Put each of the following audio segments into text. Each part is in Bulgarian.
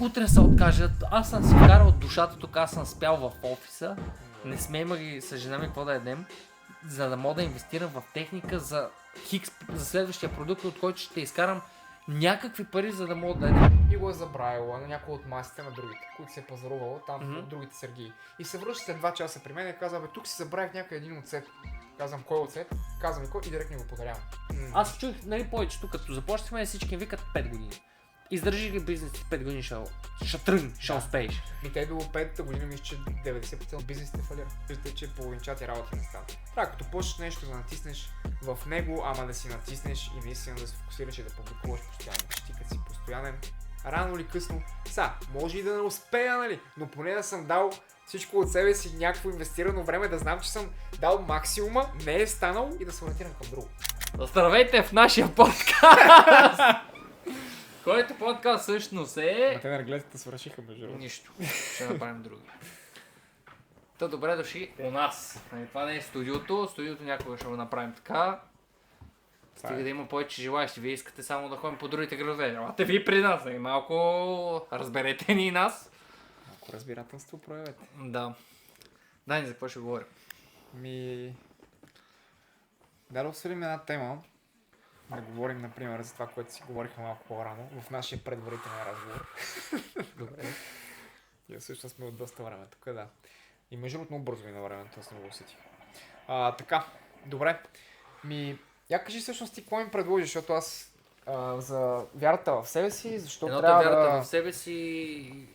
утре се откажат, аз съм си вкарал душата тук, аз съм спял в офиса, не сме имали с жена ми какво да ядем, за да мога да инвестирам в техника за хикс, за следващия продукт, от който ще изкарам някакви пари, за да мога да ядем. И го е забравила на някой от масите на другите, които се е пазарувало там от другите Сергии. И се връща след 2 часа при мен и казва, тук си забравих някой един оцет. Казвам, кой оцет? Казвам кой и директно го подарявам. Аз чух, нали, повечето, като започнахме, всички викат 5 години. Издържи ли бизнес 5 години, ще тръгне, ще успееш. И те до 5-та година мисля, че 90% от бизнесите фалира. Виждате, че половинчати работи не стават. Трябва като почнеш нещо да натиснеш в него, ама да си натиснеш и наистина да се фокусираш и да публикуваш постоянно. Ти като си постоянен, рано или късно, може и да не успея, нали, но поне да съм дал всичко от себе си, някакво инвестирано време, да знам, че съм дал максимума, не е станал и да се ориентирам към друго. Здравейте в нашия подкаст! Който подкаст всъщност е... Те нарглетите свършиха между другото. Нищо, ще направим други. Та добре дошли у нас. Това не е студиото, някога ще го направим така. Стига да има повече желаящи, вие искате само да ходим по другите градове. Елате ви при нас, малко разберете ни и нас. Малко разбирателство проявете. Да. Дай, за какво ще говорим? Да обсъдим една тема. Да говорим, например, за това, което си говорихме малко по-рано в нашия предварителен разговор. Добре. И всъщност сме от доста време тук, да. И между другото много бързо и на времето, аз не го усетих. Така, добре. Я кажи всъщност ти какво ми предложиш, защото аз за вярата в себе си, защо трябва вярата в себе си,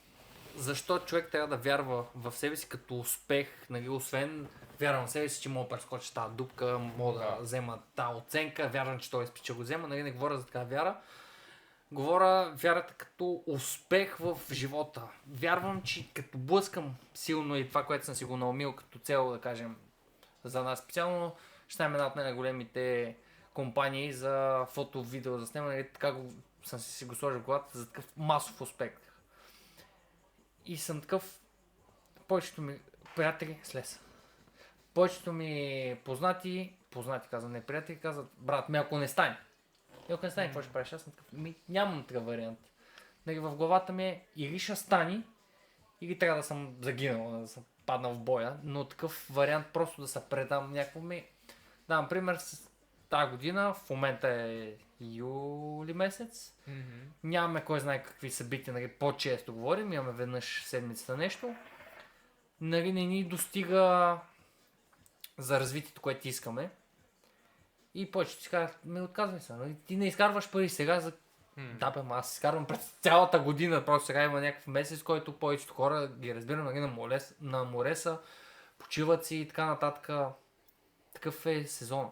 защо човек трябва да вярва в себе си като успех, нали, освен вярвам в себе си, че мога да прескоча тази дупка, мога да взема тази оценка, вярвам, че той изпит, че го взема, нали, не говоря за така вяра. Говоря вярата като успех в живота. Вярвам, че като блъскам силно и това, което съм си го наумил като цел, да кажем, за нас специално, ще станем една от най-големите компании за фото-видео за снимане, така съм си го сложил в главата за такъв масов успех. И съм такъв, повечето ми приятели слез. Повечето ми познати казвам, не приятели, казват, брат ми, ако не стане. И ако не стане, какво ще правиш? Аз съм такъв, нямам такъв вариант. Нали, в главата ми е или ще стане, или трябва да съм загинал, да съм паднал в боя, но такъв вариант просто да се предам някакво ми. Давам пример с тази година, в момента е юли месец. Нямаме кой знае какви събития, нали, по-често говорим, имаме веднъж седмицата нещо. Нали, не ни достига за развитието, което искаме. И повечето си казват, отказвай се, нали? Ти не изкарваш пари сега за... Да бе, аз изкарвам през цялата година, просто сега има някакъв месец, който повечето хора ги разбирам, нали, на море са, почиват си и така нататък. Такъв е сезон.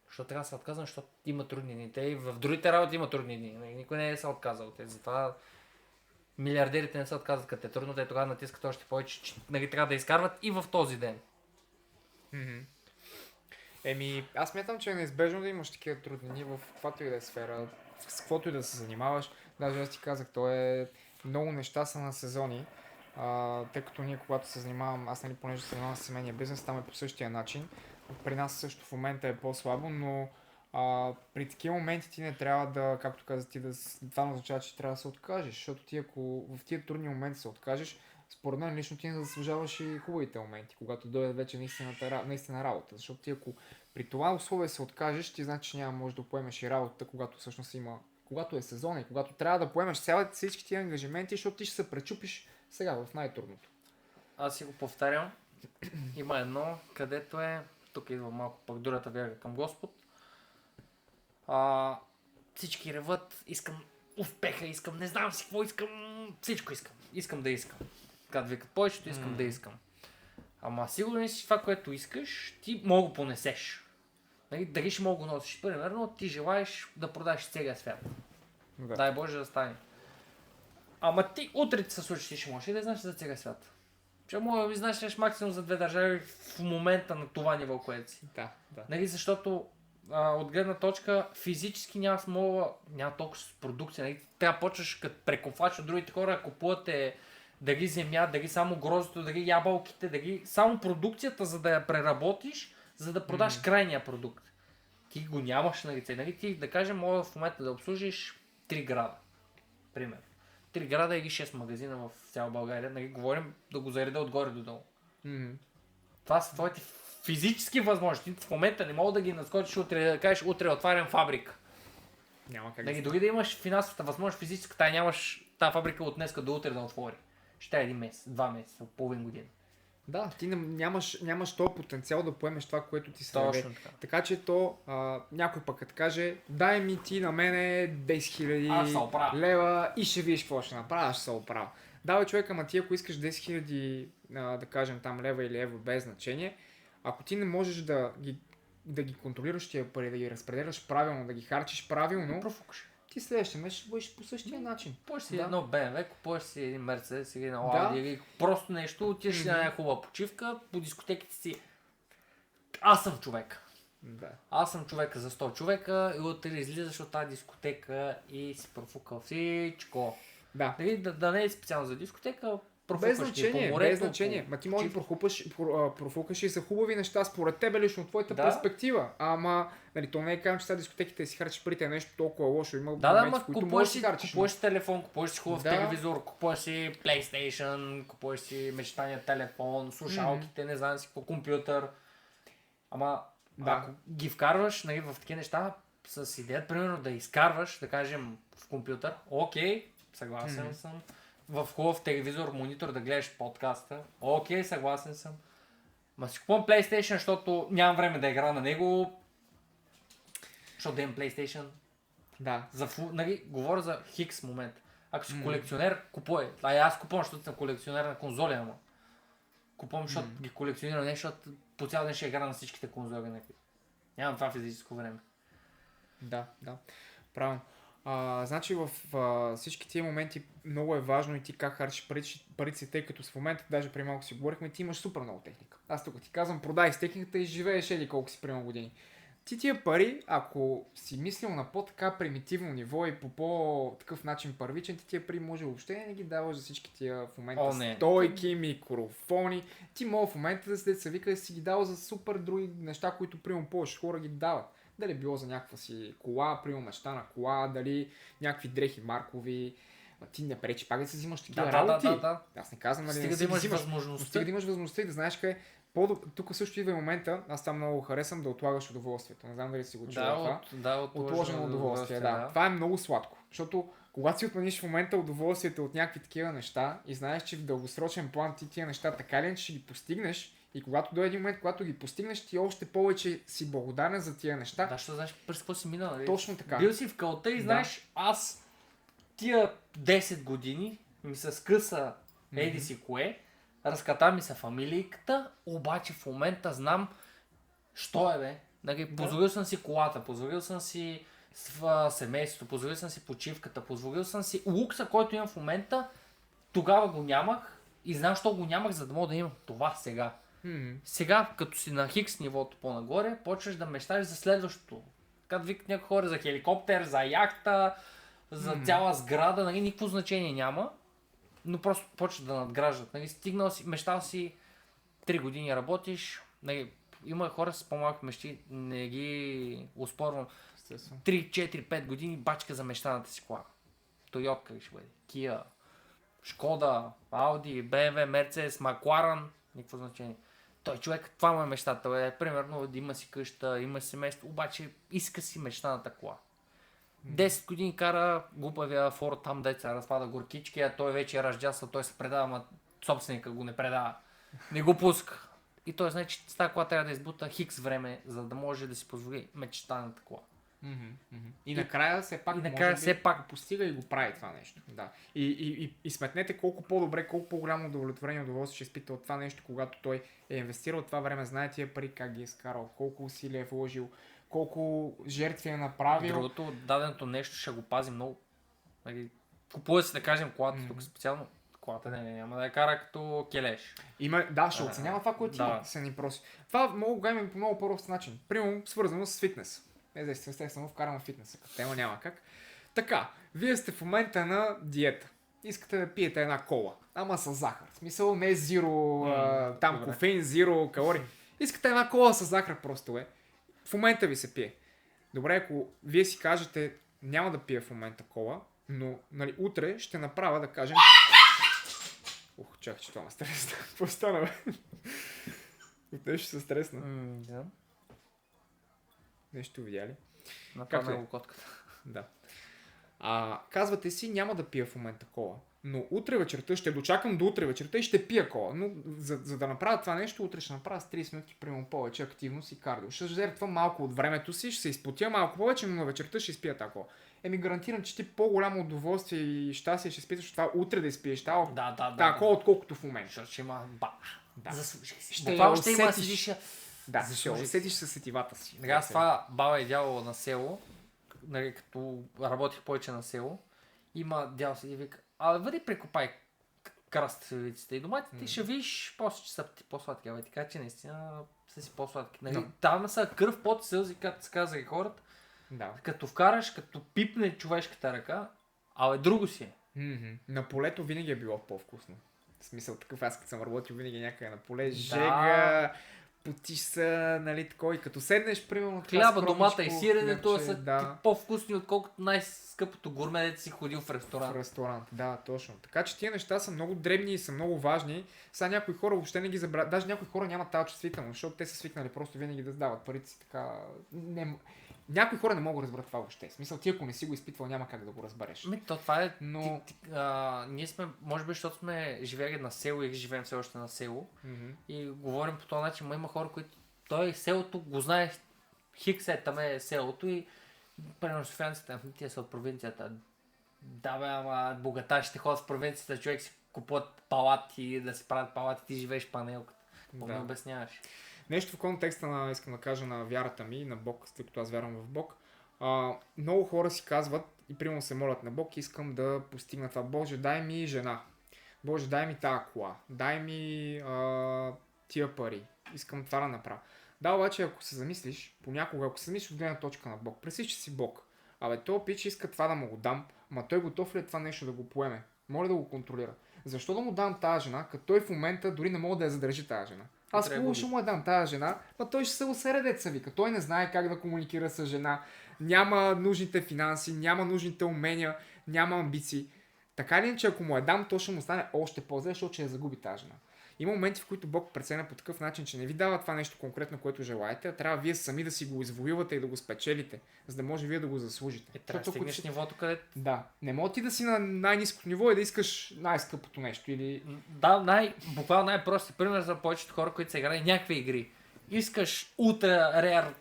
Защото трябва да се отказвам, защото има трудни дни. Те и в другите работи има трудни дни. Никой не е се отказал. Затова милиардерите не се отказват, като е трудно, те тогава натискат още повече, че, нали, трябва да изкарват и в този ден. Аз смятам, че е неизбежно да имаш такива труднини в каквато и да е сфера, с каквото и да се занимаваш. Даже аз ти казах, много неща са на сезони, тъй като ние когато се занимавам, аз нали понеже се занимавам с семейния бизнес, там е по същия начин. При нас също в момента е по-слабо, но при такива моменти ти не трябва да, както каза ти, това не означава, че трябва да се откажеш, защото ти ако в тия трудни моменти се откажеш, според мен лично ти не заслужаваш и хубавите моменти, когато дойде вече наистина работа. Защото ти ако при това условие се откажеш, ти значи, че няма може да поемеш и работата, когато всъщност когато е сезон и когато трябва да поемеш всички тия ангажименти, защото ти ще се пречупиш сега в най-трудното. Аз си го повтарям. Има едно, където тук идва малко пък другата вяра към Господ. Всички реват, искам успеха, искам, не знам си какво искам, всичко искам. Искам да искам. Когато викат повечето, искам да искам. Ама сигурно си това, което искаш, ти мога го понесеш. Дали ще мога го носиш? Примерно, ти желаеш да продаш целия свят. Да. Дай Боже да стане. Ама ти утре ти се случи, ти ще можеш и да знаеш за целия свят. Че мога да знаеш максимум за 2 държави в момента на това ниво, което си. Да. Нали, защото от гледна точка физически няма толкова продукция. Нали? Трябва да почваш като прекофач от другите хора, купувате дали земя, дали само гроздото, дали ябълките, дали само продукцията, за да я преработиш, за да продаш крайния продукт. Ти го нямаш на лице. Нали? Ти, да кажем, мога в момента да обслужиш 3 града. Пример. 3 града и 6 магазина в цяла България. Нали, говорим да го зареда отгоре до долу. Това са твоите физически възможности. В момента не мога да ги наскочиш утре, да кажеш утре отварям фабрика. Няма как Нали, дори да имаш финансовата възможност, физическата, нямаш тази фабрика от днеска до утре да отвори. Ще е 1 месец, 2 месеца, половин година. Да, ти нямаш този потенциал да поемеш това, което ти се даде. Точно така. Така че то, някой пък като каже, дай ми ти на мене 10 000 лева и ще видиш какво ще направя, аз ще се оправя. Давай човек, ама ти ако искаш 10 000, да кажем там лева или евро без значение, ако ти не можеш да ги контролираш тия пари, да ги разпределяш правилно, да ги харчиш правилно, Профукаш. ти следващия месец ще бъдеш по същия начин. Купуваш си едно BMW, купуваш си един Mercedes или на Audi или просто нещо, отиваш на една хубава почивка, по дискотеките си. Аз съм човек. Да. Аз съм човека за 100 човека и утре излизаш от тази дискотека и си профукал всичко. Да. Дали да не е специално за дискотека, Без профукаш значение, по морето, без значение. Ма ти може да профукаш и за хубави неща, според тебе лично, от твоята Да. перспектива. Ама, нали, то не е казано, че са дискотеките си харчиш парите, е нещо толкова лошо. Има Да, моменти, ма в които купуваш можеш да си, си харчиш. купуваш си телефон, купуваш си хубав Да. телевизор, купуваш си PlayStation, купуваш си мечтания телефон, слушалките, не знам си какво, компютър. Ама Да. ако ги вкарваш, нали, в такива неща с идеята, примерно да изкарваш, да кажем, в компютър, окей, съгласен съм. В хубав телевизор, монитор да гледаш подкаста, окей, съгласен съм. Ма си купувам PlayStation, защото нямам време да игра на него. Защото да имам PlayStation. Да. Нали, говоря за хикс момент. Ако си колекционер, купувай. Аз купувам, защото съм колекционер на конзоли, ама. Купувам, защото ги колекционирам нещо, защото по цял ден ще игра на всичките конзоли. Нямам това физическо време. Да. Правилно. Значи в всички тия моменти много е важно и ти как харчиш парите си, тъй като в момента, даже преди малко си говорихме, ти имаш супер много техника. Аз тук ти казвам, продай с техниката и живееш еди колко си примерно години. Ти тия пари, ако си мислил на по-така примитивно ниво и по по-такъв начин първичен, ти тия пари може въобще не ги даваш за всички тия в момента стойки, микрофони. Ти мога в момента да се вика да си ги дал за супер други неща, които примерно повече хора ги дават. Дали било за някаква си кола, примерно мечта на кола, дали някакви дрехи маркови. Ти не пречи пак да си взимаш такива работи. Да. Аз не казвам, нали, Стига да имаш възможността. Стига да имаш възможността и да знаеш къде. Тук също идва и момента, аз там много харесвам да отлагаш удоволствието. Не знам дали си го чувал това. Отложено удоволствие, да. Това е много сладко, защото когато си отмениш в момента удоволствието от някакви такива неща и знаеш, че в дългосрочен план ти тия неща така ли ще ги постигнеш и когато дойде един момент, когато ги постигнеш, ти още повече си благодарен за тия неща. Да, защото знаеш през какво си минал. Нали? Точно така. Бил си в кълта и знаеш, аз тия 10 години ми се скъса еди си кое, разката ми се фамилийката, обаче в момента знам, що е бе. Нали, позволил съм си колата, позволил съм си семейството, позволил съм си почивката, позволил съм си лукса, който имам в момента, тогава го нямах и знам, що го нямах, за да мога да имам това сега. Сега, като си на хикс нивото по-нагоре, почваш да мечташ за следващото. Като викат някои хора за хеликоптер, за яхта, за цяла сграда, нали, никакво значение няма, но просто почваш да надграждат. Нали, стигнал си, мечтал си 3 години работиш, нали, има хора с по-малки мечти, не ги успорвам. 3, 4, 5 години бачка за мечтаната си кола. Тойотка ще бъде, Kia, Шкода, Ауди, BMW, Мерцедес, Макларен, никакво значение. Той човек, това му е мечтата. Примерно да има си къща, има си семейство, обаче иска си мечтаната кола. 10 години кара глупавия Форд там, деца разпада горкички, а той вече е ръждясал, той се предава, ама собственика го не предава. Не го пуска. И той знае, че с тази кола трябва да избута хикс време, за да може да си позволи мечтаната кола. И накрая все пак все пак постига и го прави това нещо. Да. И сметнете колко по-добре, колко по-голямо удовлетворение и удоволствие ще изпита от това нещо, когато той е инвестирал това време, знае тия пари как ги е изкарал, колко усилия е вложил, колко жертви е направил. Другото, даденото нещо ще го пази много. Купува си, да кажем, колата тук специално. Колата няма да я кара като келеш. Ще оценява това, което има, се ни проси. Това мога да го по много по-прост начин. Примерно свързано с фитнес. Естествено вкарам в фитнеса, като тема няма как. Така, вие сте в момента на диета. Искате да пиете една кола, ама с захар. В смисъл не зиро, там кофеин, зиро, калории. Искате една кола с захар просто в момента ви се пие. Добре, ако вие си кажете, няма да пия в момента кола, Но, нали, утре ще направя, да кажем... чакай, че това ме стресна. Какво стана, бе? От нещо се стресна. Да. Нещо видя ли? Нападна го котката. Да. Казвате си, няма да пия в момента кола. Но утре вечерта, ще дочакам до утре вечерта и ще пия кола. Но за да направя това нещо, утре ще направя с 30 минути, примерно повече активност и кардио. Ще жертвам малко от времето си, ще се изпотя малко повече, но на вечерта ще изпия тази кола. Гарантирам, че ти по-голямо удоволствие и щастие ще изпиташ това утре да изпиеш тази кола, отколкото в момента. Защото ще има заслужи си. Ще усетиш. Да, ще усетиш със сетивата си. Аз това баба и дядо на село, нали, като работих повече на село, има дядо си и вика, въди прекопай краставиците и доматите, ще видиш после, че са по-сладки. Така че наистина са си по-сладки. Нали, там са кръв, пот, сълзи, както се каза и хората. Да. Като вкараш, като пипне човешката ръка, друго си е. На полето винаги е било по-вкусно. В смисъл такъв, аз като съм работил винаги някъде на поле, жега, потиш са, нали, такова и като седнеш, примерно... Хляба, домата и сиренето са по-вкусни, отколкото най-скъпото гурме, дето си ходил в ресторант. В ресторант, да, точно. Така че тия неща са много дребни и са много важни. Сега някои хора въобще не ги забравят. Даже някои хора нямат тази чувствителност, защото те са свикнали просто винаги да сдават парите си така... Някои хора не могат да разберат това въобще. В смисъл, ти ако не си го изпитвал, няма как да го разбереш. Това е... Но... ние сме, може би, защото сме живели на село и живеем все още на село. И говорим по този начин, има хора, които... Той селото го знае, там е селото и примерно софиянците, тия са от провинцията. Да бе, ама богаташите ходят в провинцията, човек си купуват палати, да си правят палати, ти живееш в панелката. Ми обясняваш. Нещо в контекста искам да кажа на вярата ми, на Бог, тъй като аз вярвам в Бог. Много хора си казват и примерно се молят на Бог, искам да постигна това. Боже, дай ми жена. Боже, дай ми тази кола. Дай ми тия пари. Искам това да направя. Да, обаче, ако се замислиш, понякога, ако се замислиш от гледна точка на Бог, представи, че си Бог. Той пич иска това да му го дам, ама той готов ли е това нещо да го поеме? Моля да го контролира. Защо да му дам тази жена, като той в момента дори не мога да я задържи тази жена? Аз хубаво ще му я дам тази жена, но той ще се усере, деца вика. Той не знае как да комуникира с жена, няма нужните финанси, няма нужните умения, няма амбиции. Така ли, че ако му я дам, то ще му стане още по-зле, защото ще я загуби тази жена. Има моменти, в които Бог преценя по такъв начин, че не ви дава това нещо конкретно, което желаете, а трябва вие сами да си го извоювате и да го спечелите, за да може вие да го заслужите. Трябва да стигнеш нивото, където... Да. Не може ти да си на най-ниското ниво и да искаш най-скъпото нещо или... Да, буквално най-прости пример за повечето хора, които са играли някакви игри. Искаш ултра рер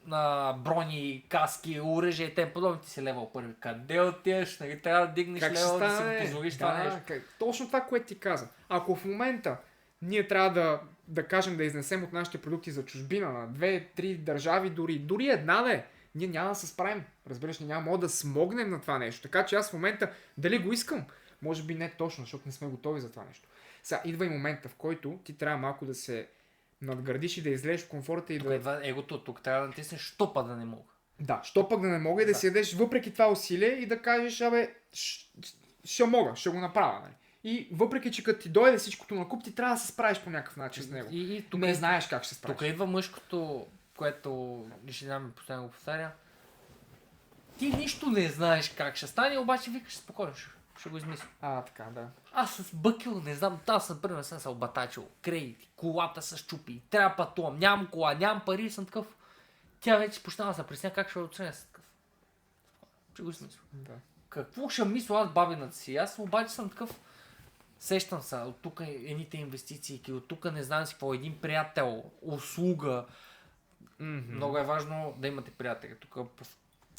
на брони, каски, оръжие и тем подобно, ти си левел първи. Къде отиваш? Нали трябва да дигнеш левел, да си го позволиш това нещо? Точно това, което ти каза. Ако в момента ние трябва да кажем да изнесем от нашите продукти за чужбина на 2-3 държави, дори една да е, ние няма да се справим. Разбираш ли, няма да смогнем на това нещо. Така че аз в момента дали го искам, може би не точно, защото не сме готови за това нещо. Сега идва и момента, в който ти трябва малко да се надградиш и да излезеш в комфорта и тук идва егото, тук трябва да натиснеш, що пък да не мога. Да, що пък да не мога и да си ядеш въпреки това усилие и да кажеш, ще мога, ще го направя. Нали? И въпреки, че като ти дойде всичкото на куп, ти трябва да се справиш по някакъв начин с него. И тук не знаеш как ще се справиш. Тук идва мъжкото, което жена ми постоянно го повтаря. Ти нищо не знаеш как ще стане, обаче викаш спокойно, ще го измисля. Така, да. Аз с бъкил, не знам, аз съм примерно съм се обатачил, кредити, колата се щупи, трябва пътувам, нямам кола, нямам пари, съм такъв. Тя вече почнава да се пресня как ще оценя с такъв. Ще го измисля. Да. Какво ще мисля аз бабината си? Аз обаче съм такъв. Сещам се, от тук едните инвестиции, от тук не знам си какво, един приятел, услуга. Много е важно да имате приятели. Тук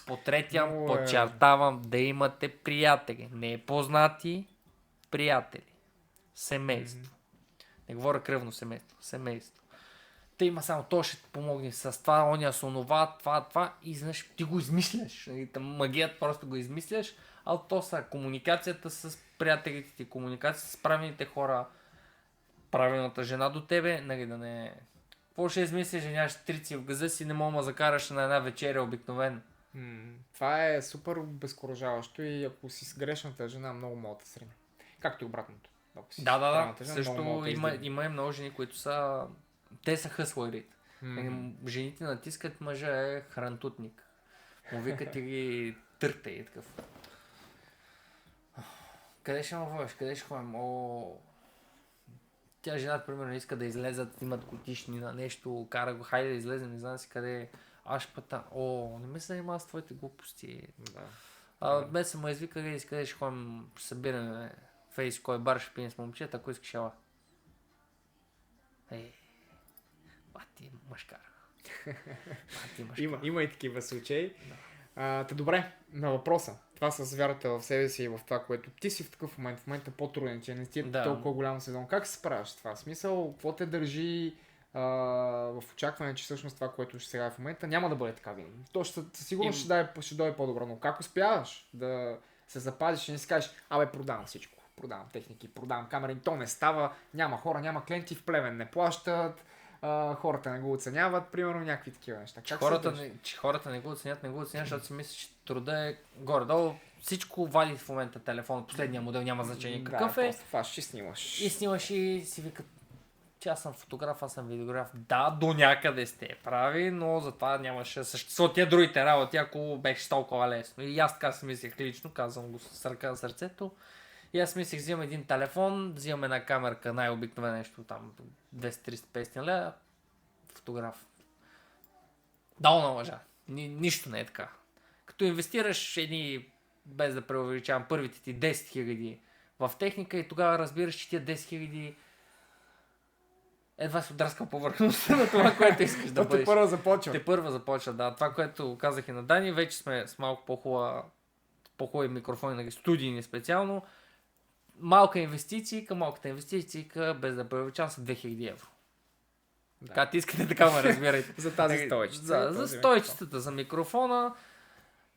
по третия подчертавам да имате приятели. Не познати, приятели. Семейство. Не говоря кръвно семейство. Семейство. Те има само то ще помогне с това, оня с онова, това и знаеш, ти го измисляш. Магият просто го измисляш, а то са комуникацията с приятелите ти, комуникацията с правилните хора, правилната жена до тебе, нали да не... Какво ще измислиш, че нямаш трици в газа си, не мога да закараш на една вечеря обикновено. Това е супер безкуражаващо и ако си с грешната жена, много мога да срине. Както и обратното. Да. Също има и много жени, които са... Те са хъсларите. Жените натискат, мъжа е хрантутник. Му викат и ги търте и такъв. Къде ще ме водиш? Къде ще ходим? Тя жената, примерно, иска да излезат, имат годишни на нещо, кара го, хайде да излезем, не знам си къде. Аз ще не ме се занимава с твоите глупости. Да. Без съм ме извика, къде ще ходим, ще събираме фейс, кой бар ще пием с момчета, ако искаш ела. Бати мъжкара. Има и такива случаи. Да. Добре, на въпроса. Това с вярата в себе си и в това, което ти си в такъв момент, в момента по-труден, че не ти толкова голям сезон. Как се справяш с това? Смисъл, какво те държи в очакване, че всъщност това, което ще сега в момента, няма да бъде така винаги. То със сигурност ще дойде по-добро, но как успяваш да се запазиш и не си кажеш, продавам всичко. Продавам техники, продавам камери, то не става, няма хора, няма клиенти, в Плевен не плащат, хората не го оценяват, примерно някакви такива неща. Че хората не го оценят, защото си мислят, че труда е горе-долу. Всичко вади в момента телефон, последния модел няма значение какъв е. Това ще снимаш. И снимаш и си викат, че аз съм фотограф, аз съм видеограф. Да, до някъде сте прави, но затова нямаше да съществуват тия другите работи, ако беше толкова лесно. И аз така си мислех лично, казвам го с ръка на сърцето. И аз мислех, взимам един телефон, взимам една камерка, най-обикновено нещо там, 200-350 лева, фотограф. Долна лъжа. Нищо не е така. Като инвестираш без да преувеличавам, първите ти 10 000 в техника и тогава разбираш, че тия 10 000 едва се отраскал повърхността на това, което искаш да бъдеш. Те първа започва, да. Това, което казах и на Дани, вече сме с малко по-хубави микрофони, студийни специално. Малка инвестиция, малката инвестиция, без да преувеличавам, са 2000 евро. Да. Как ти искате така ме разбирайте. За тази стойчица. За стойчицата, за микрофона,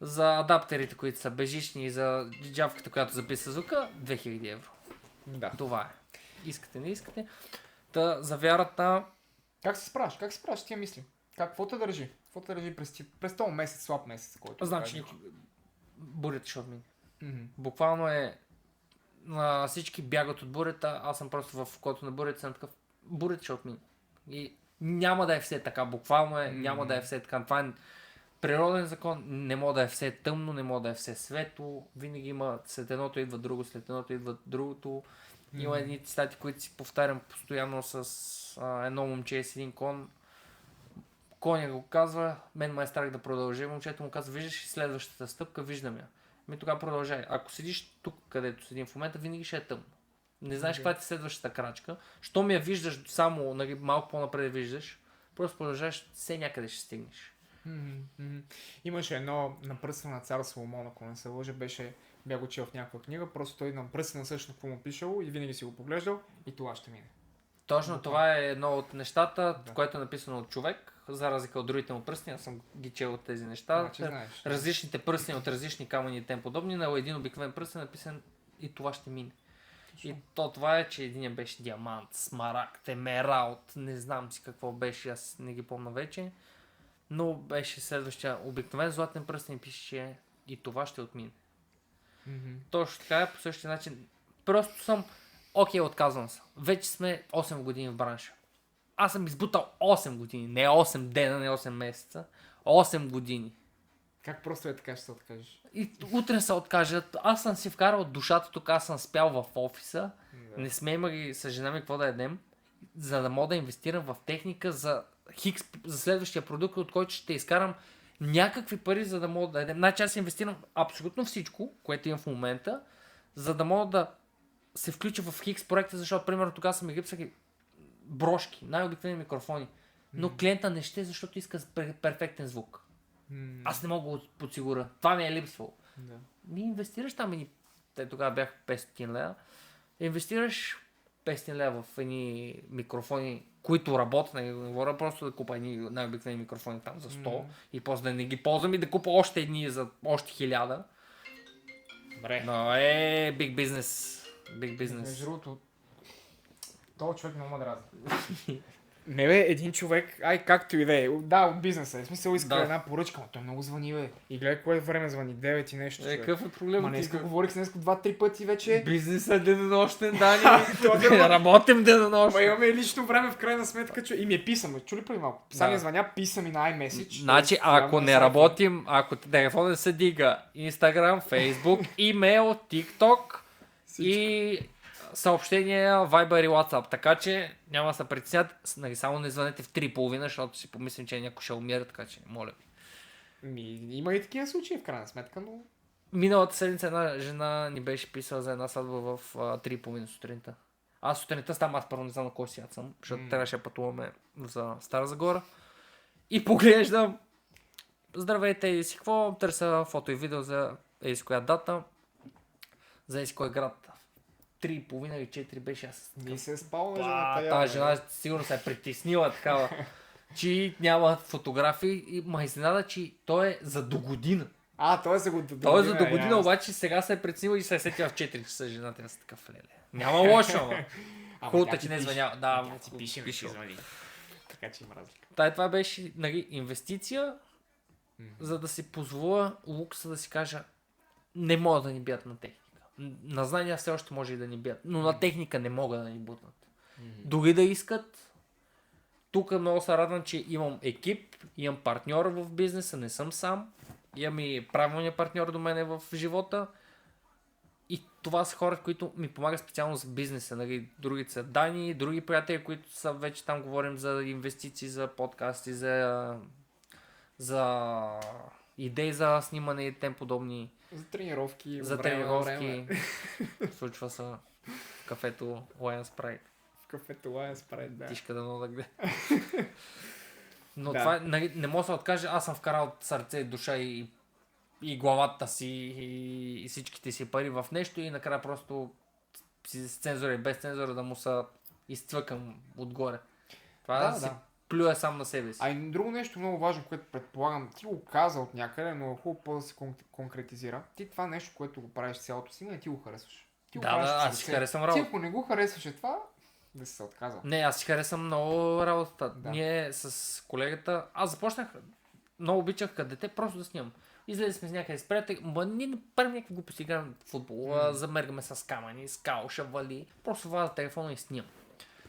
за адаптерите, които са бежични и за джавката, която записва звука, 2000 евро. Да. Това е. Искате, не искате. За вярата... Как се справяш тия мисли? Какво те държи? Какво те държи през този месец, слаб месец, който... Значи, бурята ще отмине. Mm-hmm. Буквално всички бягат от бурята, аз съм просто в окото на бурята, съм такъв, бурята ще отмине. И няма да е все така, буквално няма да е все така. Това е природен закон, не може да е все тъмно, не може да е все светло, винаги има, след едното идва друго, след едното идва другото. Има едни цитати, които си повтарям постоянно с едно момче с един кон. Коня го казва, мен ме е страх да продължи, момчето му казва, виждаш ли следващата стъпка, виждам я. Тогава продължай. Ако седиш тук, където седим в момента, винаги ще е тъмно. Не знаеш каква е следващата крачка. Щом я виждаш само, малко по-напред виждаш, просто продължаваш, все някъде ще стигнеш. Имаше едно на пръста на цар Соломон, ако не се лъжа, бях го чел в някаква книга, просто той на пръста на същото какво му пишало и винаги си го поглеждал и това ще мине. Точно това е едно от нещата, което е написано от човек, за разлика от другите му пръстни, аз съм ги чел от тези неща. Различните пръстни от различни камъни и тем подобни, на един обикновен пръст е написан и това ще мине. И това е, че един беше диамант, смарагд, емералд, не знам си какво беше, аз не ги помня вече, но беше следващия обикновен златен пръстен и пише, че и това ще отмине. Точно така е, по същия начин. Просто съм, отказвам се. Вече сме 8 години в бранша. Аз съм избутал 8 години, не 8 дена, не 8 месеца, 8 години. Как просто е така, ще се откажеш? И утре се откажат. Аз съм си вкарал душата тук, аз съм спял в офиса. Да. Не сме имали с жена ми какво да ядем, за да мога да инвестирам в техника за следващия продукт, от който ще изкарам някакви пари, за да мога да ядем. Значи аз инвестирам абсолютно всичко, което имам в момента, за да мога да се включа в Хикс проекта, защото примерно тогава са ми гипсаки брошки, най-обикновени микрофони. Но клиента не ще, защото иска перфектен звук. Аз не мога да го подсигуря. Това ми е липсвало. Ми инвестираш там те тогава бях 500 лева. Инвестираш 500 лева в едни микрофони, които работят, не говоря просто да купа едни най-обикновени микрофони там за 100 и после да не ги ползвам и да купа още едни за още 1000. Добре. Но биг бизнес. Биг бизнес. Между другото, този човек не ме дразни. Не бе, един човек, както и да е, да, от бизнеса, в смисъл иска една поръчка, но той много звъни, бе. И гледай кое време звъни, 9 и нещо. Какъв е проблем? Ма днеска говорих с днеска 2-3 пъти вече. Бизнесът денонощен, Дани. Работим денонощен. Ма имаме лично време в крайна сметка, и ми е писано, чули преди малко. Сега ми звъня, писа ми на iMessage. Значи, ако не работим, ако телефонът се дига, Instagram, Facebook, имейл, TikTok, и съобщения, Viber и WhatsApp. Така че няма да се притеснят. Нали, само не звънете в 3:30, защото си помислим, че някой ще умира, така че моля ви. Има и такива случаи в крайна сметка, но... Миналата седмица една жена ни беше писала за една сватба в 3:30 сутринта. Аз сутринта ставам, аз първо не знам на кой свят съм, защото трябваше да пътуваме за Стара Загора. И поглеждам, здравейте, еди си какво, търся фото и видео за еди си коя дата, за еди си кой град. 3:30 или 4 беше аз. Не се е спал на жената. Тази жена сигурно се е притеснила такава, че няма фотографии и ма изненада, че той е за до година. Той е за до година. Той е за до година, обаче сега се е преценила и се е сетила в 4 часа жената ми са такъв леле. Няма лошо, ама. Хубавото, че не звънява. Да, тя ти пише, пише. Така че има разлика. Това беше, нали, инвестиция, за да си позволя лукса да си кажа, не мога да ни бият на техника. На знания все още може и да ни бият, но на техника не мога да ни бутнат. Дори да искат, тук много се радвам, че имам екип, имам партньор в бизнеса, не съм сам, имам и правилния партньор до мене в живота. И това са хора, които ми помагат специално за бизнеса. Нали? Другите са Дани, други приятели, които са вече там говорим за инвестиции, за подкасти, за идеи за снимане и тем подобни. За тренировки. За тренировки. Случва се в кафето Lion Sprite. В кафето Lion Sprite, да. Тишка да много да гледа. Но това нали, не мога да се откаже. Аз съм вкарал сърце, душа и главата си и всичките си пари в нещо и накрая просто с цензура и без цензура да му се изцвъкам отгоре. Това да си плюя сам на себе си. А и друго нещо много важно, което предполагам, ти го каза от някъде, но е хубаво да се конкретизира. Ти това нещо, което го правиш цялото си, не ти го харесваш. Ти го аз си харесвам работа. Ти ако не го харесваш това, да си се отказал. Не, аз си харесвам много работата. Да. Ние с колегата, аз започнах, много обичах като дете, просто да снимам. Излезе сме с някъде с приятели, ние не правим някакви глупости, играем в футбол, замергаме с камъни, скал, шавали, просто вадя телефона и снимам.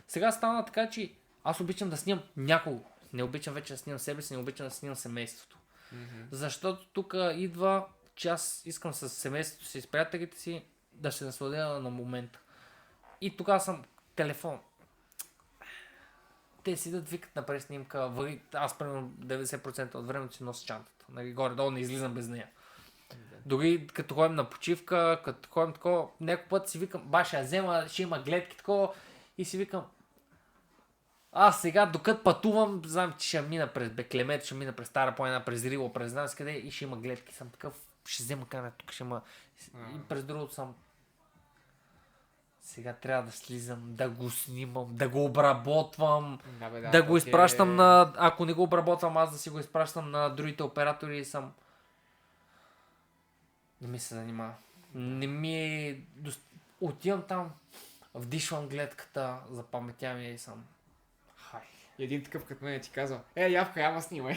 Сега стана така, че аз обичам да снимам някого. Не обичам вече да снимам себе си, не обичам да снимам семейството. Защото тук идва, че аз искам с семейството си, с приятелите си, да се насладя на момента. И тогава съм телефон. Те си да викат напред снимка, аз примерно 90% от времето си нося чантата. Нали, горе-долу не излизам без нея. Дори като ходим на почивка, като ходим такова, някой път си викам, баш я взема, ще има гледки такова и си викам, аз сега докато пътувам, знам, че ще мина през Беклемет, ще мина през Стара планина, през Рило, през знам къде и ще има гледки. Съм такъв, ще взема камера, тук ще има. И през другото съм. Сега трябва да слизам, да го снимам, да го обработвам, да го изпращам на... Ако не го обработвам, аз да си го изпращам на другите оператори и съм... Не ми се занимава. Не ми е... Отивам там, вдишвам гледката, запаметявам я и съм... Хай. Един такъв като мен ти казва, Явка, яма снимай.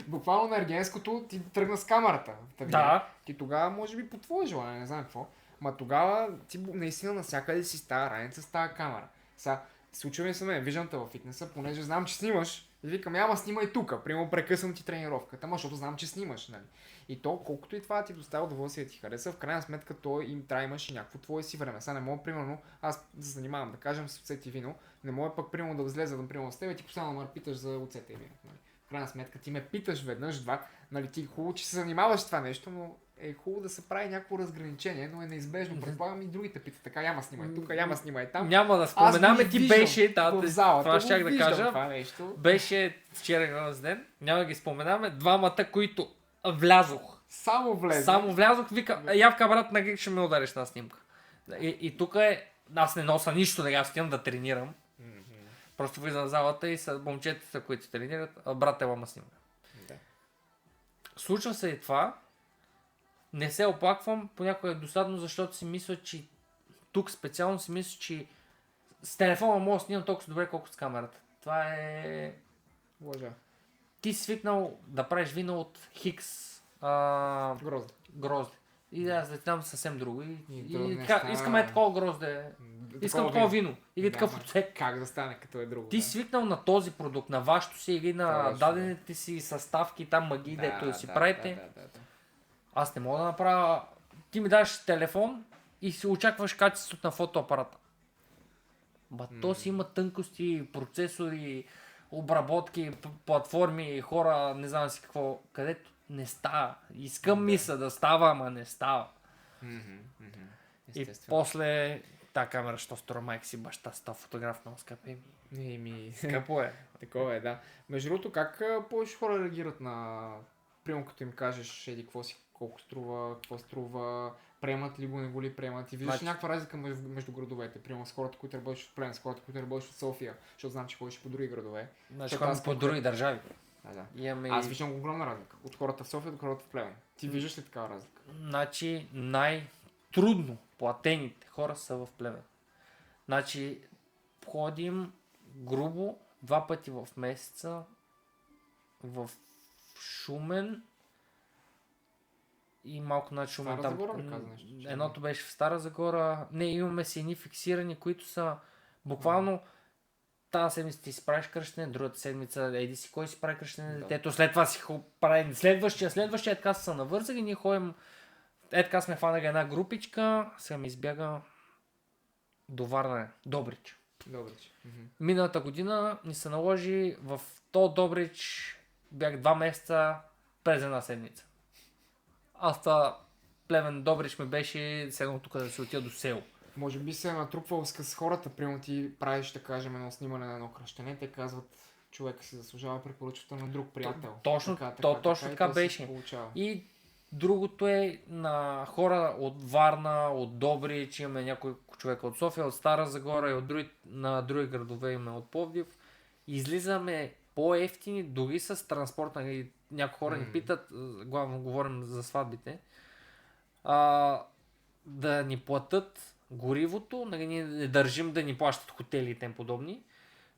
Буквално на ергенското ти тръгна с камерата. Да. Ти тогава може би по твое желание, не знам какво. Ма тогава ти наистина навсякъде си става раница с тази камера. Сега, случва ми се мен, виждам те във фитнеса, понеже знам, че снимаш. И викам, ама снимай тука, примерно прекъсвам ти тренировката, защото знам, че снимаш, нали. И то, колкото и това ти доставя удоволствие да ти хареса, в крайна сметка той им трябва имаш и някакво твое си време. Сега не мога, примерно, аз да се занимавам, да кажем с оцет и вино, не мога пък, примерно, да взлеза да примерно с теб и ти постоянно ме питаш за оцета и вино. Нали. В крайна сметка ти ме питаш веднъж, два, нали, ти хубаво, че се занимаваш с това нещо, но е хубаво да се прави някакво разграничение, но е неизбежно. Предполагам и другите питат така, яма снимай тук, яма снимай там. Няма да споменаме, ти беше, в залата, това щях да кажа, беше вчера ден, няма да ги споменаме, двамата, които влязох. Само влязох, вика, Явка, брат, на гик ще ме удариш на снимка. И тук е, аз не нося нищо, да аз отивам да тренирам. Просто влизам в залата и са момчетата, които тренират, брат е лама снимка. Случва се и това. Не се оплаквам, понякога е досадно, защото си мисля, че тук специално си мисля, че с телефона мога да снимам толкова добре, колкото с камерата. Това е... Лъжа. Ти си свикнал да правиш вино от Хикс грозде. И аз да ти дам съвсем друго. Искаме такова грозде. Искам такова вино. Или такъв оцет. Как да стане като е друго? Ти си свикнал на този продукт, на вашето си или на дадените си съставки, там магии, дето си правите. Аз не мога да направя... Ти ми даш телефон и си очакваш качеството на фотоапарата. То си има тънкости, процесори, обработки, платформи, хора, не знам си какво, където не става. Искам мисля да става, ама не става. И после тази камера, що втора майка си баща, става фотограф много скъпи. Скъпо е. Такова е, да. Между другото, как повече хора реагират на... Примерно като им кажеш, еди, колко струва, какво струва, приемат ли го, не го ли приемат и виждаш някаква разлика между градовете. Примерно с хората, които работят от Плевен, с хората, които работят от София, защото знам, че ходиш по други градове. Значи ходим по други държави. Аз виждам огромна разлика. От хората в София до хората в Плевен. Ти виждаш ли такава разлика? Значи най-трудно платените хора са в Плевен. Значи ходим грубо 2 пъти в месеца в Шумен и малко над Шумен. Стара Загора ли каза нещо? Едното беше в Стара Загора. Не, имаме си едни фиксирани, които са буквално тази седмица ти си правиш кръщене, другата седмица еди си кой си прави кръщене на детето, след това си прави следващия, така са навързали, ние ходим, така сме фанали една групичка, сега ми избяга до Варна, Добрич. Миналата година ни се наложи в Добрич, бях 2 месеца през една седмица. Аз това Плевен Добрич ми беше седно тук да се отида до село. Може би се е натрупвал с хората, примерно ти правиш, да кажем, едно снимане на едно кръщене, те казват, човека си заслужава препоръчвата на друг приятел. Точно така беше. И другото е на хора от Варна, от Добрич, имаме някой човек от София, от Стара Загора и на други градове имаме от Пловдив. Излизаме по-ефтини, дори с транспорт. Някои хора ни питат, главно говорим за сватбите, да ни платят горивото, ние не държим да ни плащат хотели и тем подобни.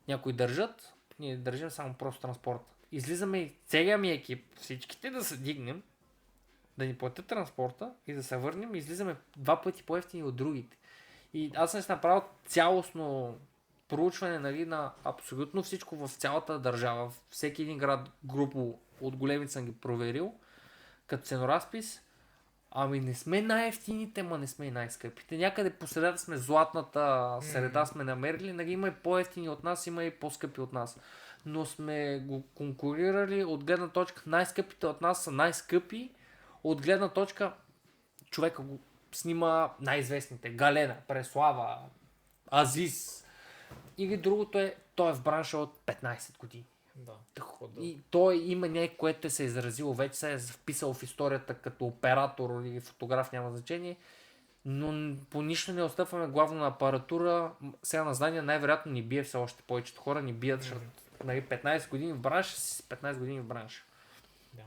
Някои държат, ние държим само просто транспорт. Излизаме и целият ми екип, всичките да се дигнем, да ни платят транспорта и да се върнем и излизаме 2 пъти по-ефтини от другите. И аз съм си направил цялостно проучване на абсолютно всичко в цялата държава. Всеки един град, групо от големите съм ги проверил, като ценоразпис. Ами не сме най-ефтините, ма не сме и най-скъпите. Някъде по средата сме, златната среда сме намерили. Има и по-ефтини от нас, има и по-скъпи от нас. Но сме го конкурирали от гледна точка, най-скъпите от нас са най-скъпи, от гледна точка човека го снима най-известните. Галена, Преслава, Азис. Или другото е, той е в бранша от 15 години. Да. И той има някой, което се е изразило, вече се е вписал в историята като оператор или фотограф, няма значение, но по нищо не отстъпваме главно на апаратура. Сега на знания най-вероятно ни бие все още повечето хора, ни бият, защото 15 години в бранша, си 15 години в бранша. Да.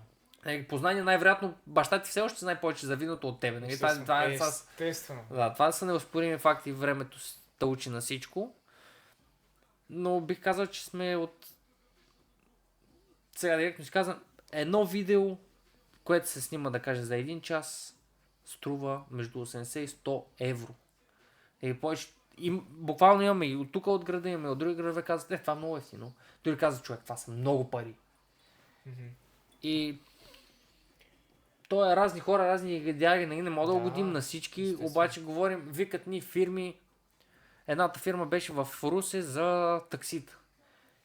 Познание най-вероятно баща ти все още знае повече за виното от тебе. Естествено. Това са неоспорими факти, времето те учи на всичко. Но бих казал, че сме от... Сега директно си казвам, едно видео, което се снима, да кажа, за 1 час, струва между 80 и 100 евро. Буквално имаме и от тук от града, имаме от други градове, казват, това е много ефтино. Дори казва човек, това са много пари. И то е разни хора, разни гадяги, не мога да угодим на всички, обаче говорим, викат ни фирми. Едната фирма беше в Русе за таксита.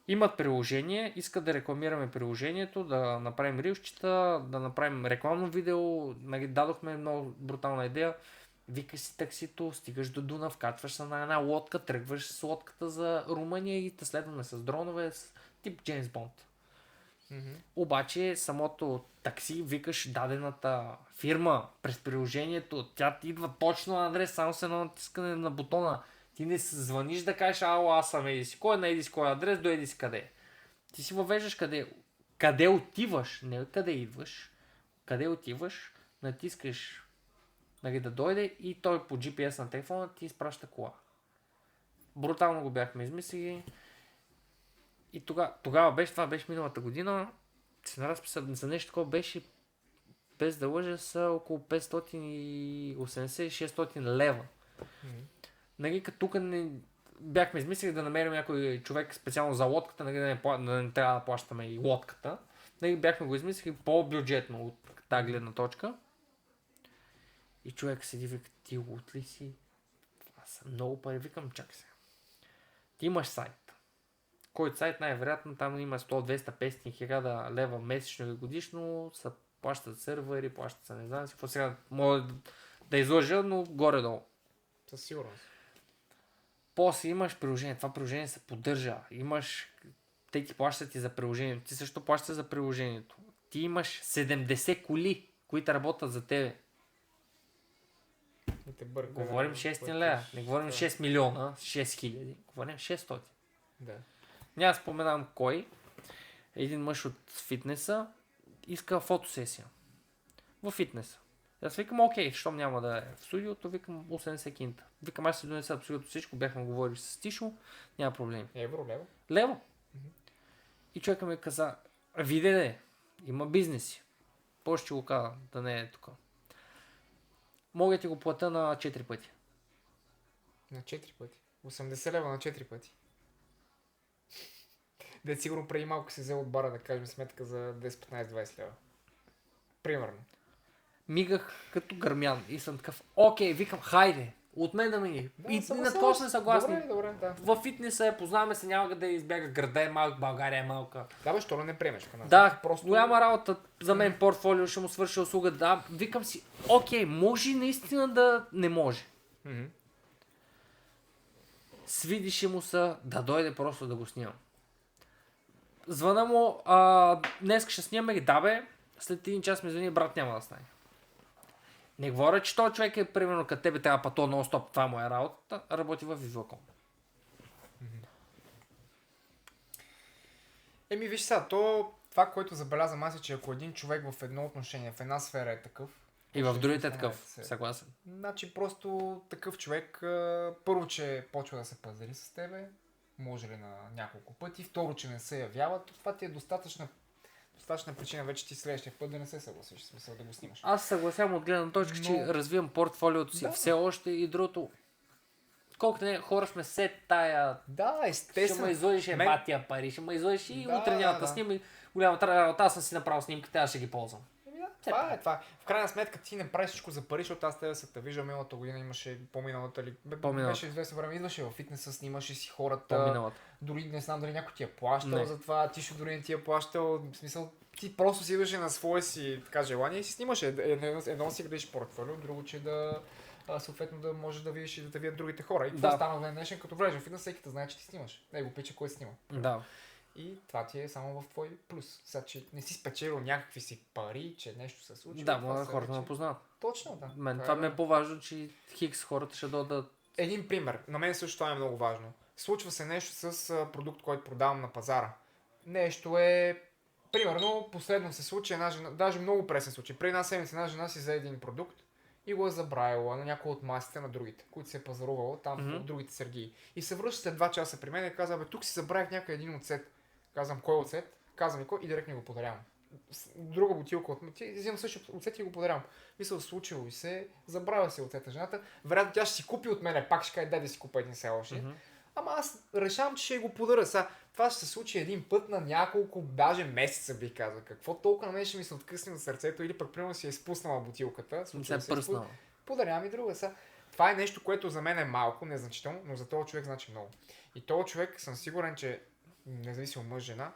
Имат приложение, искат да рекламираме приложението, да направим рилсчета, да направим рекламно видео. Дадохме много брутална идея. Викаш си таксито, стигаш до Дунав, качваш се на една лодка, тръгваш с лодката за Румъния и те следваме с дронове, тип Джеймс Бонд. Обаче самото такси, викаш дадената фирма през приложението, тя ти идва точно на адрес, само с едно натискане на бутона. Ти не звъниш да кажеш, аз съм еди си кой, на еди си кой адрес, до еди си къде. Ти си въвеждаш къде отиваш, не къде идваш, къде отиваш, натискаш да дойде и той по GPS на телефона ти изпраща кола. Брутално го бяхме измислили. И тогава това беше миналата година, ценоразписът за нещо такова беше, без да лъжа, са около 580-600 лева. Като тук бяхме измислили да намерим някой човек специално за лодката, да не трябва да плащаме и лодката. Бяхме го измислили по-бюджетно от тази гледна точка. И човек седи вика, ти лут ли си? Това са много пари. Викам, чакай сега. Ти имаш сайт. Който сайт най-вероятно там има 100, 200, 500, 1000 лева месечно или годишно, са плащат сървъри, плащат са не знам си какво сега мога да излъжа, но горе-долу. Със сигурност. После имаш приложение, това приложение се поддържа, те ти плащат и за приложението, ти също плащаш за приложението. Ти имаш 70 коли, които работят за тебе. Говорим 600 лева, не говорим 6 милиона, 6 хиляди, говорим 600. Да. Няма да споменам кой. Един мъж от фитнеса иска фотосесия. В фитнеса. Аз викам, окей, щом няма да е в студиото, викам 80 кинта. Викам, аз си донеса абсолютно всичко, бяхме говорили с Тишо, няма проблеми. Евро, лево? Лево. И човека ми каза, виде, има бизнеси. По ще го каза, да не е тук. Мога ти го плата на 4 пъти. На 4 пъти. 80 лева на 4 пъти. Де сигурно преди малко си взел от бара, да кажем, сметка за 10, 15, 20 лева. Примерно. Мигах като гърмян и съм такъв, окей, викам, хайде, от мен да мини. Да, И на това сме съгласни. Добре, да. В фитнеса познаваме се, няма да избяга, града е малък, България е малка. Да, бе, що не приемеш канал? Да, просто голяма работа за мен, портфолио, ще му свърши услуга, да, викам си, окей, може наистина да не може. Свидише му се да дойде просто да го снимам. Звъна му, днес ще снимаме, да бе, след един час ми звъни, брат, няма да стане. Не говоря, че този човек е примерно като тебе трябва пато нон-стоп, това му е работа, работи в Visualcom. Еми виж сега, това, което забелязвам аз е, че ако един човек в едно отношение, в една сфера е такъв, и в другите е такъв, съгласен. Значи просто такъв човек, първо, че почва да се пазари с тебе, може ли на няколко пъти, второ, че не се явява, това ти е достатъчна причина вече ти следващия път да не се съгласиш, в смисъл да го снимаш. Аз съгласявам от гледна точка, че развивам портфолиото си все още и другото. Колкото не, хора сме се тая. Да, естествено. Ще ме излъжиш батия пари, ще ме излъжиш и утре няма да снимам. Голямата работа, аз съм си направил снимките, аз ще ги ползвам. Това е. В крайна сметка ти не правиш всичко за пари, защото аз тебе са те виждам миналата година, имаше по-миналата ли. Беше известно време, идваше във фитнеса, снимаше си хората. Дори не знам дали някой ти е плащал за това, ти ще дори не ти е плащал. В смисъл, ти просто си идваше на свое си така желание и си снимаше. Едно си гледаш портфолио, друго, че да съответно да можеш да видиш и да те видят другите хора. И това стана в ден днешен, като влезеш в фитнес, всеки да знае, че ти снимаш. Него пича, кой снима. Да. И това ти е само в твой плюс. Сега, че не си спечелил някакви си пари, че нещо се случи. Да, хората ме познават. Точно, да. Мен това ми е по-важно, че хикс хората ще дойдат. Един пример. На мен също това е много важно. Случва се нещо с продукт, който продавам на пазара. Нещо е... Примерно, последно се случи една жена, даже много пресен случай. Преди една седмица една жена си взе един продукт и го е забравила на някои от масите на другите, които се е пазарувала там в другите сергии. И се връща след 2 часа при мен и казва, бе, тук си забравих някой един оцет. Казвам, кой оцет? Казвам и кой и директно го подарявам. Друга бутилка от взимам същия оцет и го подарявам. Мисля, случило и се, забравя се оцета жената. Вероятно тя ще си купи от мене, пак ще каже, дай да си купа един още. Ама аз решавам, че ще го подаря. Сега, това ще се случи един път на няколко, даже месеца бих казал. Какво толкова на мен ще ми се откъсне от сърцето или пък примерно си е спуснала бутилката. Се е пръснала. Подарявам и друга. Сега, това е нещо, което за мен е малко, незначително, но за този човек значи много. И този човек съм сигурен, че независимо мъж, жена,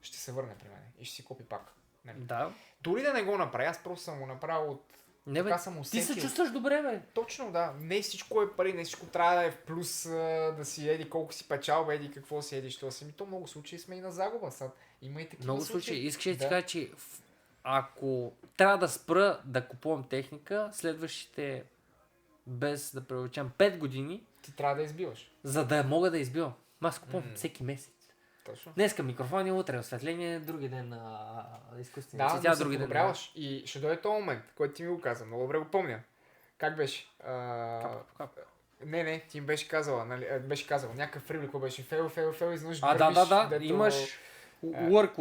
ще се върне при мен и ще си купи пак. Да. Дори да не го направя, аз просто съм го направил от... Не бе, ти се чувстваш добре, бе. Точно, да. Не всичко е пари, не всичко трябва да е в плюс, да си еди колко си печалба, еди какво си еди, що си. То много случаи сме и на загуба. Има и такива много случаи. Искаш да ти кажа, че ако трябва да спра да купувам техника, следващите, без да преувеличам, 5 години, ти трябва да избиваш. За да мога да избивам. Аз купувам всеки месец. Точно. Днеска микрофони, утре осветление, други ден на изкуствени цветя. Да, но други се подобряваш. И ще дойде този момент, който ти ми го каза. Много добре го помня. Как беше? Не, ти им беше казала, нали, беше казала някакъв рибли, какво беше? Фейл, изнъж вървиш. Да. Имаш work.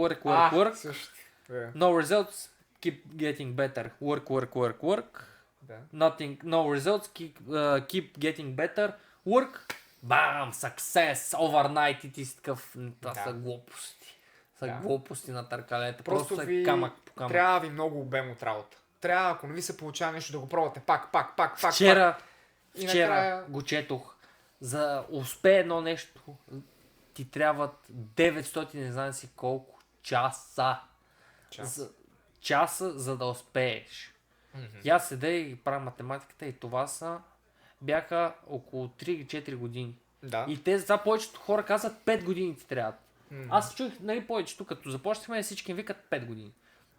No results, keep getting better. Work. Да. No results, keep getting better. Work. Бам! Success! Overnight и ти си такъв... Това са глупости. Глупости на търкалета. Просто е камък по камък. Трябва ви много обем от работа. трябва, ако не ви се получава нещо, да го пробвате пак. Вчера И накрая... го четох. За успее едно нещо, ти трябват 900, не знам си колко, часа. Часа, за да успееш. И аз седя и правя математиката и това бяха около 3 или 4 години. Да. И те за повечето хора казват 5 години ти трябват. Аз чух, нали, повечето, като започнахме, всички им викат 5 години.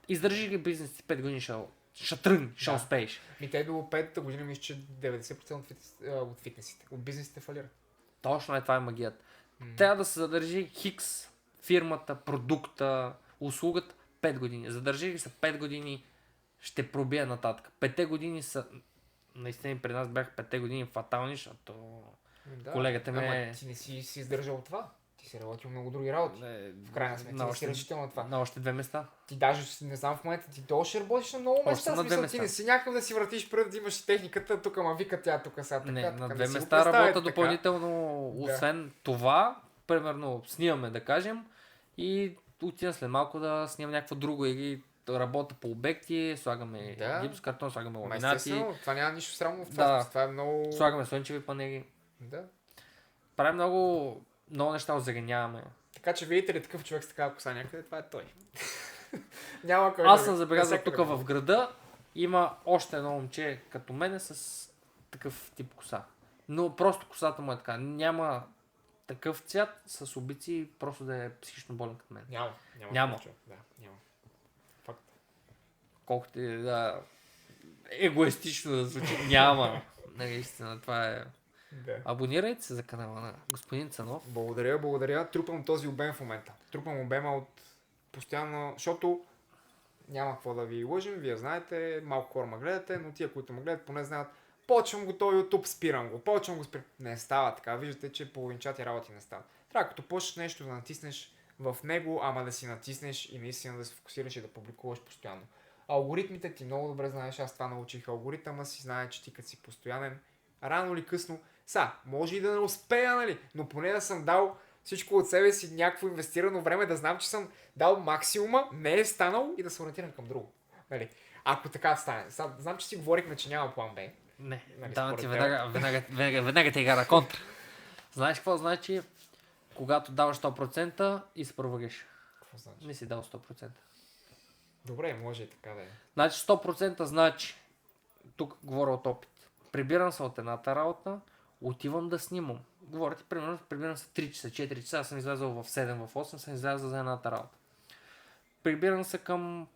Издържи ли бизнес ти 5 години, ще тръгне, ще успееш. Те до 5-та година мисля, че 90% от фитнесите, от бизнесите фалират. Точно това е магията. Трябва да се задържи хикс фирмата, продукта, услугата 5 години. Задържи ли се 5 години, ще пробия нататък. 5 години са, наистина при нас бяха 5 години фатални, защото колегата Ама ти не си издържал това. Ти си работил много други работи. В крайна сметка ти не си разчитал на това. На още 2 места. Ти даже не знам в момента, ти долу ще работиш на много места. Смисъл, ти не си някакъв да си вратиш преди да имаш и техниката, тук ма вика тя, тук сега така. Не, на 2 места работя допълнително, освен това, примерно снимаме да кажем и отивам след малко да снимам някакво друго или работа по обекти, слагаме гипс картон, слагаме ламинати. Това няма нищо срамно в това. Това е много... Слагаме слънчеви панели. Да. Правим много неща, озеленяваме. Така че видите ли такъв човек с такава коса някъде, това е той. Няма кой. Аз съм забелязал тук в града, има още едно момче като мене с такъв тип коса. Но просто косата му е така. Няма такъв цвят с обици, просто да е психично болен като мен. Няма. Факт. Колкото и да егоистично да звучи, няма. Наистина, това е... Да. Абонирайте се за канала на господин Цанов. Благодаря. Трупам този обем в момента. Трупам обема от постоянно, защото няма какво да ви лъжим, вие знаете, малко хора ме гледате, но тия, които ме гледат, поне знаят, почвам го този YouTube, спирам го. Не става така, виждате, че половинчати работи не стават. Трябва като почнеш нещо да натиснеш в него, ама да си натиснеш и наистина да се фокусираш и да публикуваш постоянно. Алгоритмите ти много добре знаеш, аз това научих. Алгоритъма си знае, че ти като си постоянен, рано или късно, може и да не успея, нали, но поне да съм дал всичко от себе си, някакво инвестирано време, да знам, че съм дал максимума, не е станал и да се ориентирам към друго. Нали? Ако така стане. Знам, че си говорихме, че няма план Б. Не, нали, давам ти веднага те игра на контра. Знаеш какво значи, когато даваш 100% и се провалиш? Какво значи? Не си дал 100%. Добре, може и така да е. Значи 100% значи, тук говоря от опит. Прибирам се от едната работа, отивам да снимам. Говоря ти, примерно, прибирам се 3 часа, 4 часа, аз съм излязъл в 7, в 8, съм излязъл за едната работа. Прибирам се към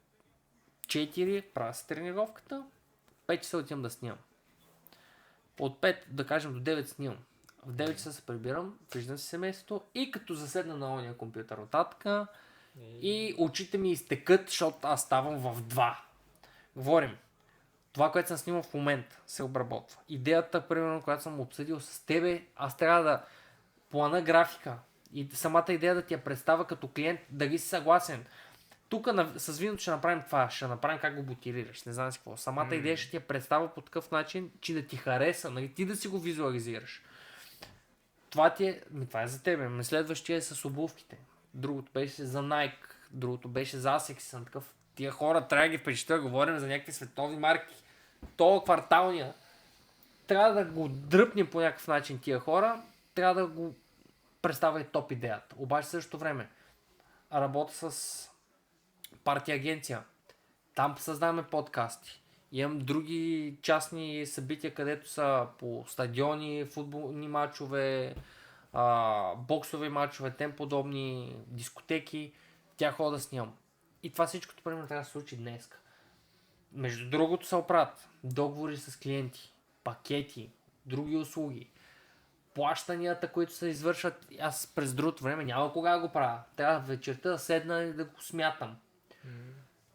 4, правя се тренировката, 5 часа отивам да снимам. От 5, да кажем, до 9 снимам. В 9 часа се прибирам, виждам си семейството и като заседна на ония компютър оттатъка и очите ми изтекат, защото аз ставам в 2. Говорим. Това, което съм снимал в момента, се обработва. Идеята, примерно, която съм обсъдил с тебе, аз трябва да плана графика и самата идея да ти я представя като клиент, дали си съгласен. Тук с виното ще направим това, ще направим как го бутилираш, не знам си какво. Самата идея ще ти я представя по такъв начин, че да ти хареса, нали, ти да си го визуализираш. Това е за тебе. Следващия е с обувките. Другото беше за Nike, другото беше за Asics, съм такъв. Тия хора трябва да ги впечатля, говорим за някакви световни марки. Това кварталния. Трябва да го дръпнем по някакъв начин тия хора. Трябва да го представя и топ идеята. Обаче в същото време работя с партия агенция. Там създаваме подкасти. Имам други частни събития, където са по стадиони, футболни матчове, боксови матчове, тем подобни, дискотеки. Тя хода да снимам. И това всичкото, примерно, трябва да се случи днес. Между другото се оправят договори с клиенти, пакети, други услуги, плащанията, които се извършват. Аз през другото време няма кога да го правя. Трябва вечерта да седна и да го смятам.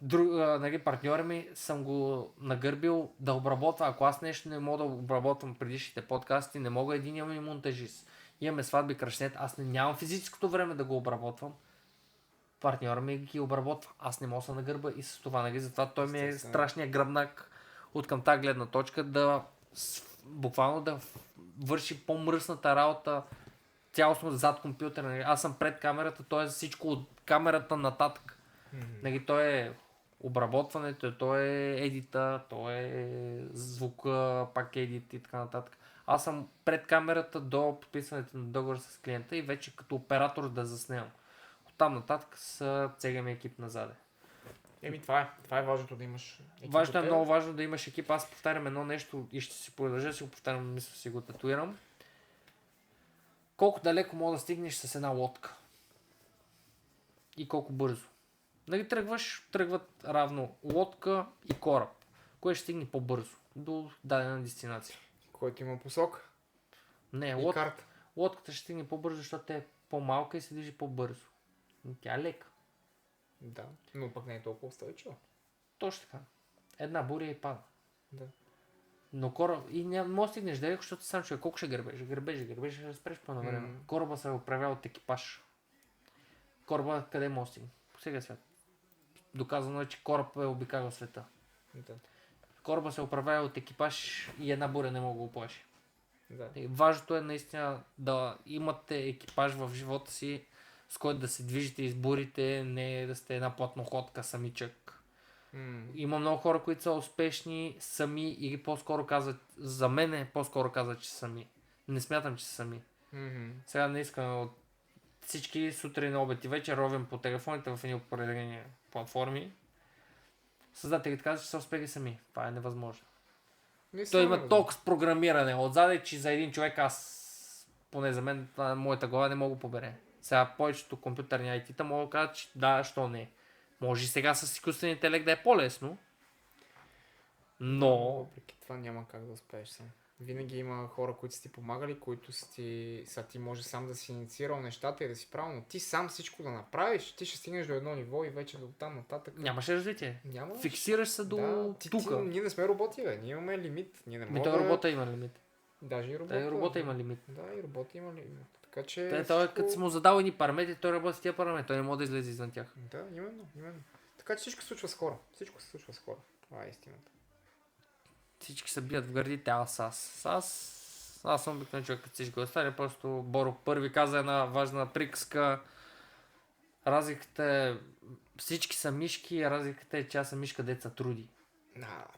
Нали, партньора ми съм го нагърбил да обработва. Ако аз нещо не мога да обработвам предишните подкасти, не мога един имам и монтажист. Имаме сватби, кръщет, аз нямам физическото време да го обработвам. Партньора ми ги обработва. Аз не мога да се нагърба и с това, нали, затова той ми е страшният гръбнак от към тази гледна точка да буквално да върши по-мръсната работа цялостно зад компютъра. Нали. Аз съм пред камерата, той е всичко от камерата нататък. Нали, той е обработването, то е едита, то е звука, пак едит и така нататък. Аз съм пред камерата до подписването на договор с клиента и вече като оператор да заснемам. Оттам нататък са цегаме екип назаде. Това е важното да имаш екип. Важно е, много важно да имаш екип. Аз повтарям едно нещо и ще си продължа, си го повтарям, мисля си го татуирам. Колко далеко мога да стигнеш с една лодка? И колко бързо? Нали тръгват равно лодка и кораб. Кое ще стигне по-бързо до дадена дестинация? Който има посока. Не, лодката ще стигне по-бързо, защото тя е по-малка и се движи по-бързо. Тя е лека. Да, но пък не е толкова устойчива. Точно така. Една буря и пада. Да. Но кораб... И не може да стигнеш далеко, защото сам човек колко ще гърбеш, ще спреш по-навременно. Кораба се управлява от екипаж. Кораба къде може да стигне? По сега свят. Доказано е, че кораб е обикалял света. Да. Кораба се управлява от екипаж и една буря не мога да го оплаши. Да. Важното е наистина да имате екипаж в живота си, с който да се движите из бурите, не да сте една платноходка самичък. Има много хора, които са успешни сами и по-скоро казват, за мен по-скоро казват, че са сами. Не смятам, че са сами. Сега не искам от всички сутрин, обед и вечер ровим по телефоните в едни определени платформи. Създателите казват, че са успели сами. Това е невъзможно. Той има толкова с програмиране отзаде, че за един човек поне за мен, моята глава не мога да побере. Сега повечето компютърни IT-та мога да кажат, че да, що не. Може и сега с изкуствен интелект да е по-лесно, но... Въпреки това няма как да успееш сам. Винаги има хора, които са ти помагали, които ти може сам да си инициирал нещата и да си правил, но ти сам всичко да направиш, ти ще стигнеш до едно ниво и вече до там нататък. Нямаше развитие. Няма. Фиксираш се до тука. Ние не сме роботи, бе. Ние имаме лимит. Ние не можем. Той робота има лимит. Даже и робота има лимит. Да, и робота има лимит. Така че... Като си му задал едни параметри, той работи с тия параметри. Той не може да излезе извън тях. Да, именно. Така че всичко се случва с хора. Това е истината. Всички се бият в гърдите, аз съм обикновен човек, като всички останали. Просто Боро първи каза една важна приказка. Разликата е, всички са мишки, а разликата е, че аз съм мишка, деца труди.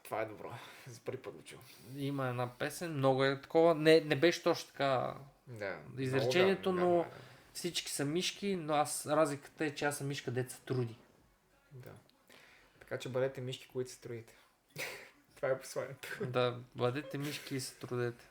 Това е добро. За първи път го чувам. Има една песен, много е такова. Не беше точно така изречението, но всички са мишки, но разликата е, че аз съм мишка, деца труди. Да. Така че бъдете мишки, които се трудите. Това е посланието. Да, бъдете мишки и се трудете.